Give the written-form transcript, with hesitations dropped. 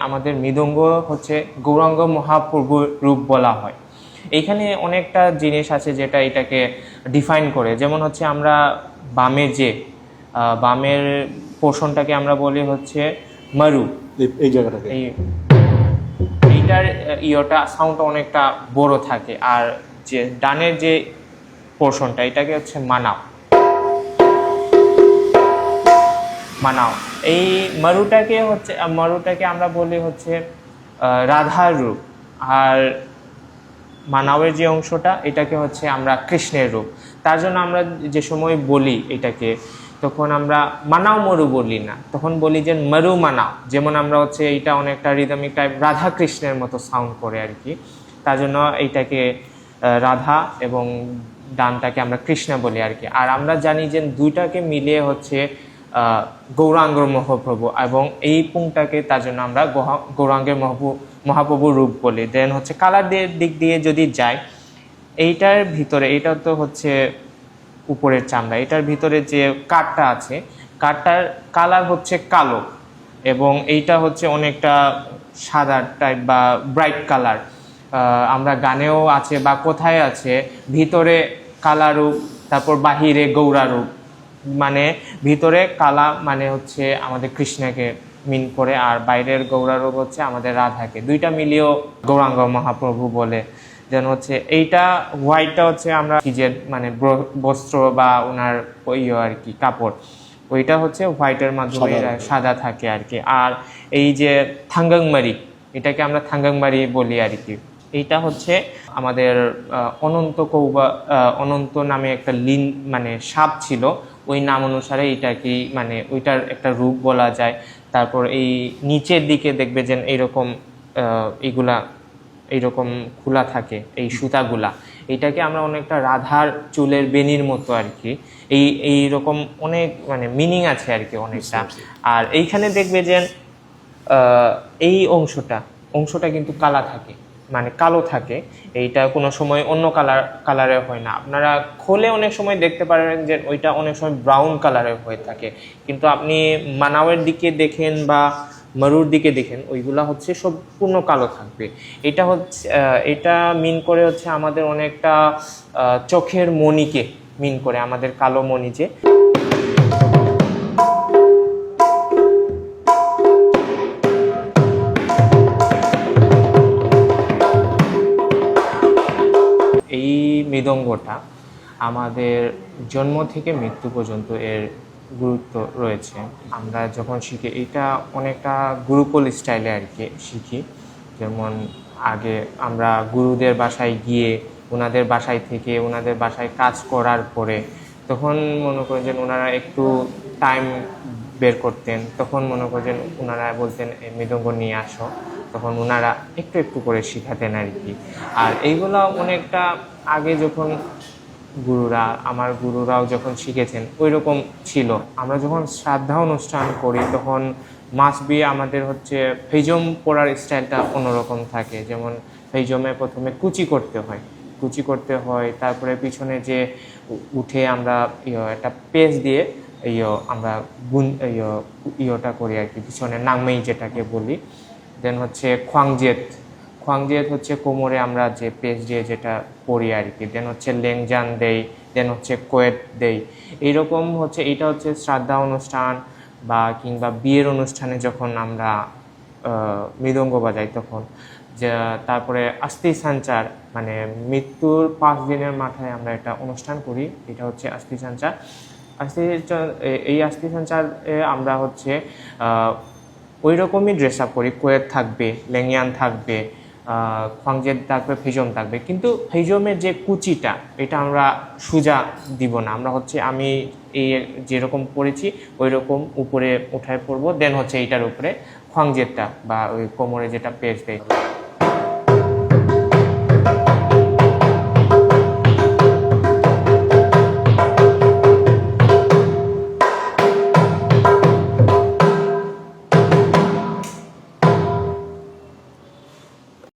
আমাদের মৃদঙ্গ হচ্ছে গৌরাঙ্গ মহাপ্রভুর রূপ বলা হয়। এইখানে অনেকটা জিনিস আছে যেটা এটাকে ডিফাইন করে, যেমন হচ্ছে আমরা বামের পোর্শনটাকে আমরা বলি হচ্ছে মারু, এই জায়গাটাকে এইটার সাউন্ডটা অনেকটা বড় থাকে। আর যে ডানের যে পোর্শনটা এটাকে হচ্ছে মানাও। এই মারুটাকে আমরা বলি হচ্ছে রাধার রূপ, আর মানাওয়ের যে অংশটা এটাকে হচ্ছে আমরা কৃষ্ণের রূপ। তার জন্য আমরা যে সময় বলি এটাকে, তখন আমরা মানাও মরু বলি না, তখন বলি যে মরু মানাও। যেমন আমরা হচ্ছে এইটা অনেকটা রিদমিক টাইপ রাধা কৃষ্ণের মতো সাউন্ড করে আর কি, তার জন্য এইটাকে রাধা এবং ডানটাকে আমরা কৃষ্ণ বলি আর কি। আর আমরা জানি যে দুইটাকে মিলিয়ে হচ্ছে গৌরাঙ্গ মহাপ্রভু, এবং এই পুংটাকে তার জন্য আমরা গৌরাঙ্গের মহাপ্রভুর রূপ বলি। দেন হচ্ছে কালার দিক দিয়ে যদি যাই, এইটার ভিতরে, এটা তো হচ্ছে উপরের চামড়া, এটার ভিতরে যে কাঠটা আছে, কাঠটার কালার হচ্ছে কালো, এবং এইটা হচ্ছে অনেকটা সাদা টাইপ বা ব্রাইট কালার। আমরা গানেও আছে বা কোথায় আছে, ভিতরে কালা রূপ, তারপর বাহিরে গৌরা রূপ, মানে ভিতরে কালা মানে হচ্ছে আমাদের কৃষ্ণকে মিন করে, আর বাইরের গৌরা রূপ হচ্ছে আমাদের রাধাকে। দুইটা মিলিয়েও গৌরাঙ্গ মহাপ্রভু বলে। যেন হচ্ছে এইটা হোয়াইটটা হচ্ছে আমরা কি যে মানে বস্ত্র বা ওনার আর কি কাপড়, ওইটা হচ্ছে হোয়াইটের মাধ্যমে সাদা থাকে আর কি। আর এই যে থাঙ্গাংমারি, এটাকে আমরা থাঙ্গাংমারি বলি আর কি। এইটা হচ্ছে আমাদের অনন্ত নামে একটা মানে সাপ ছিল, ওই নাম অনুসারে এইটাকে মানে ওইটার একটা রূপ বলা যায়। তারপর এই নিচের দিকে দেখবে যে এইরকম খোলা থাকে এই সুতাগুলা, এইটাকে আমরা অনেকটা রাধার চুলের বেনির মতো আর কি। এইরকম অনেক মানে মিনিং আছে আর কি অনেকটা। আর এইখানে দেখবে যে এই অংশটা কিন্তু কালা থাকে, মানে কালো থাকে। এইটা কোনো সময় অন্য কালারে হয় না। আপনারা খোলে অনেক সময় দেখতে পারেন যে ওইটা অনেক সময় ব্রাউন কালারে হয়ে থাকে, কিন্তু আপনি মানাওয়ের দিকে দেখেন বা মরুর দিকে দেখেন, ওইগুলা হচ্ছে সম্পূর্ণ কালো থাকবে। এটা মিন করে হচ্ছে আমাদের অনেকটা চোখের মণিকে মিন করে, আমাদের কালো মণি যে। এই মৃদঙ্গটা আমাদের জন্ম থেকে মৃত্যু পর্যন্ত এর গুরুত্ব রয়েছে। আমরা যখন শিখি, এটা অনেকটা গুরুকুল স্টাইলে আর কি শিখি। যেমন আগে আমরা গুরুদের বাসায় গিয়ে ওনাদের বাসায় থেকে ওনাদের বাসায় কাজ করার পরে, তখন মনে করেন যে ওনারা একটু টাইম বের করতেন, তখন মনে করেন যে ওনারা বলতেন মৃদঙ্গ নিয়ে আসো, তখন ওনারা একটু একটু করে শিখাতেন আর কি। আর এইগুলো অনেকটা আগে যখন আমার গুরুরাও যখন শিখেছেন ওই রকম ছিল। আমরা যখন শ্রাদ্ধা অনুষ্ঠান করি তখন মাস্ট বি আমাদের হচ্ছে ফেজম পরার স্টাইলটা অন্যরকম থাকে। যেমন ফেজমে প্রথমে কুচি করতে হয়, তারপরে পিছনে যে উঠে আমরা একটা পেজ দিয়ে আমরা ইয়োটা করি আর কি, পিছনে নাংমেই যেটাকে বলি। দেন হচ্ছে খোয়াংজেত হচ্ছে কোমরে আমরা যে পেজ দিয়ে যেটা পরি আর কি। দেন হচ্ছে লেংজান দেই, দেন হচ্ছে কোয়েট দেই। এইরকম হচ্ছে, এইটা হচ্ছে শ্রাদ্ধা অনুষ্ঠান বা কিংবা বিয়ের অনুষ্ঠানে যখন আমরা মৃদঙ্গ বাজাই তখন। তারপরে আস্তি সঞ্চার, মানে মৃত্যুর 5 দিনের মাথায় আমরা একটা অনুষ্ঠান করি, এটা হচ্ছে আস্তি সঞ্চার। এই আস্তি সঞ্চারে আমরা হচ্ছে ওই রকমই ড্রেস আপ করি। কোয়েত থাকবে, লেংয়ান থাকবে, খোয়াংজেত থাকবে, ফেজম থাকবে। কিন্তু ফেজমের যে কুচিটা, এটা আমরা সোজা দিব না, আমরা হচ্ছে আমি এই যেরকম পরেছি ওই রকম উপরে উঠায় পরবো। দেন হচ্ছে এইটার উপরে খোয়াংজেতটা বা ওই কোমরে যেটা পেজ দেয়।